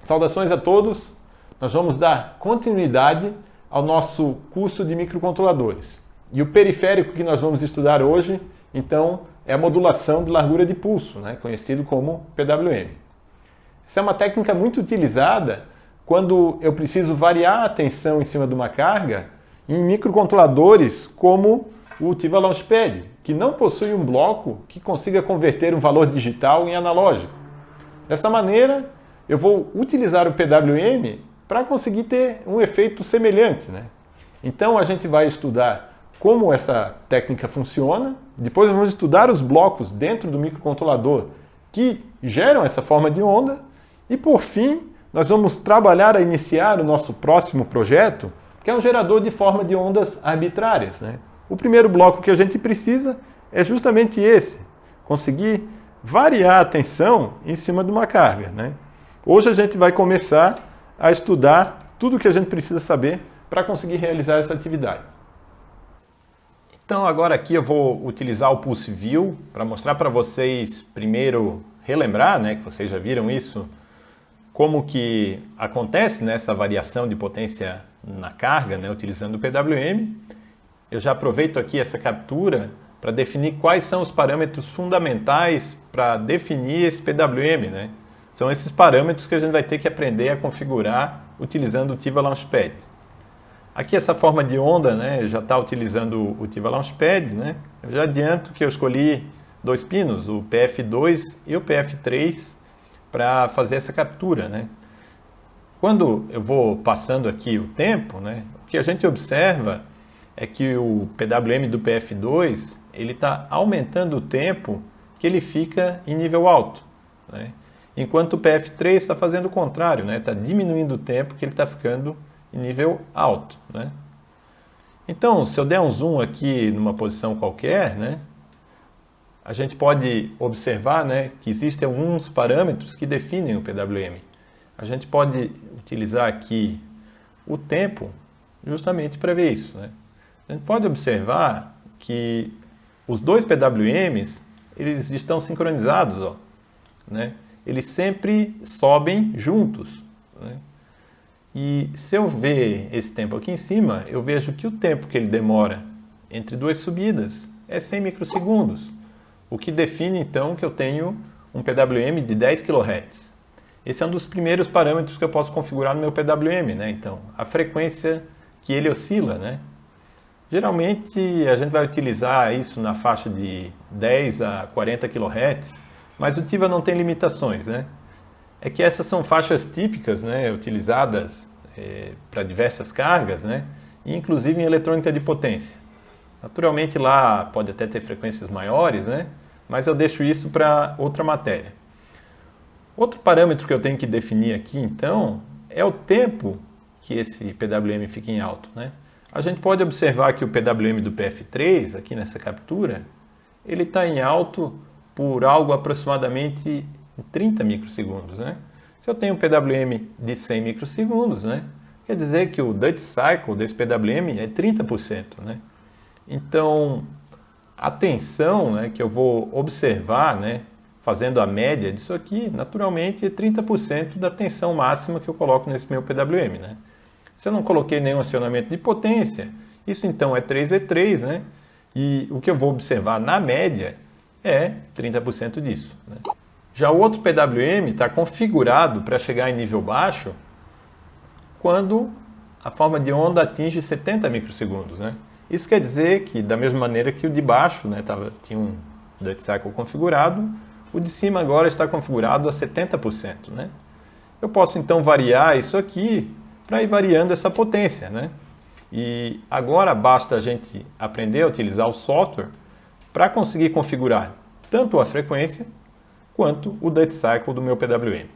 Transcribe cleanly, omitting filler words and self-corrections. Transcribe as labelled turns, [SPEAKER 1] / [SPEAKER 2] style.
[SPEAKER 1] Saudações a todos! Nós vamos dar continuidade ao nosso curso de microcontroladores. E o periférico que nós vamos estudar hoje, então, é a modulação de largura de pulso, conhecido como PWM. Essa é uma técnica muito utilizada quando eu preciso variar a tensão em cima de uma carga em microcontroladores como o Tiva Launchpad, que não possui um bloco que consiga converter um valor digital em analógico. Dessa maneira, eu vou utilizar o PWM para conseguir ter um efeito semelhante. Então a gente vai estudar como essa técnica funciona, depois vamos estudar os blocos dentro do microcontrolador que geram essa forma de onda e, por fim, nós vamos trabalhar a iniciar o nosso próximo projeto, que é um gerador de forma de ondas arbitrárias. O primeiro bloco que a gente precisa é justamente esse, conseguir variar a tensão em cima de uma carga. Hoje a gente vai começar a estudar tudo o que a gente precisa saber para conseguir realizar essa atividade. Então agora aqui eu vou utilizar o Pulse View para mostrar para vocês, primeiro, relembrar, que vocês já viram isso, como que acontece essa variação de potência na carga, utilizando o PWM. Eu já aproveito aqui essa captura para definir quais são os parâmetros fundamentais para definir esse PWM. São esses parâmetros que a gente vai ter que aprender a configurar utilizando o Tiva Launchpad. Aqui essa forma de onda, já está utilizando o Tiva Launchpad. Eu já adianto que eu escolhi dois pinos, o PF2 e o PF3, para fazer essa captura. Quando eu vou passando aqui o tempo, o que a gente observa é que o PWM do PF2 ele está aumentando o tempo que ele fica em nível alto, enquanto o PF3 está fazendo o contrário, está diminuindo o tempo que ele está ficando em nível alto. Então, se eu der um zoom aqui numa posição qualquer, a gente pode observar que existem alguns parâmetros que definem o PWM. A gente pode utilizar aqui o tempo justamente para ver isso. A gente pode observar que os dois PWMs eles estão sincronizados. Eles sempre sobem juntos. E se eu ver esse tempo aqui em cima, eu vejo que o tempo que ele demora entre duas subidas é 100 microsegundos, o que define então que eu tenho um PWM de 10 kHz. Esse é um dos primeiros parâmetros que eu posso configurar no meu PWM, então a frequência que ele oscila. Geralmente a gente vai utilizar isso na faixa de 10 a 40 kHz, mas o Tiva não tem limitações. É que essas são faixas típicas, utilizadas para diversas cargas, e inclusive em eletrônica de potência. Naturalmente lá pode até ter frequências maiores, mas eu deixo isso para outra matéria. Outro parâmetro que eu tenho que definir aqui, então, é o tempo que esse PWM fica em alto. A gente pode observar que o PWM do PF3, aqui nessa captura, ele está em alto por algo aproximadamente 30 microsegundos. Se eu tenho um PWM de 100 microsegundos, quer dizer que o Duty Cycle desse PWM é 30%. Então, a tensão que eu vou observar, fazendo a média disso aqui, naturalmente é 30% da tensão máxima que eu coloco nesse meu PWM. Se eu não coloquei nenhum acionamento de potência, isso então é 3V3, e o que eu vou observar na média é 30% disso. Já o outro PWM está configurado para chegar em nível baixo quando a forma de onda atinge 70 microsegundos. Isso quer dizer que, da mesma maneira que o de baixo tinha um Duty Cycle configurado, o de cima agora está configurado a 70%. Eu posso então variar isso aqui para ir variando essa potência. E agora basta a gente aprender a utilizar o software para conseguir configurar tanto a frequência quanto o Duty Cycle do meu PWM.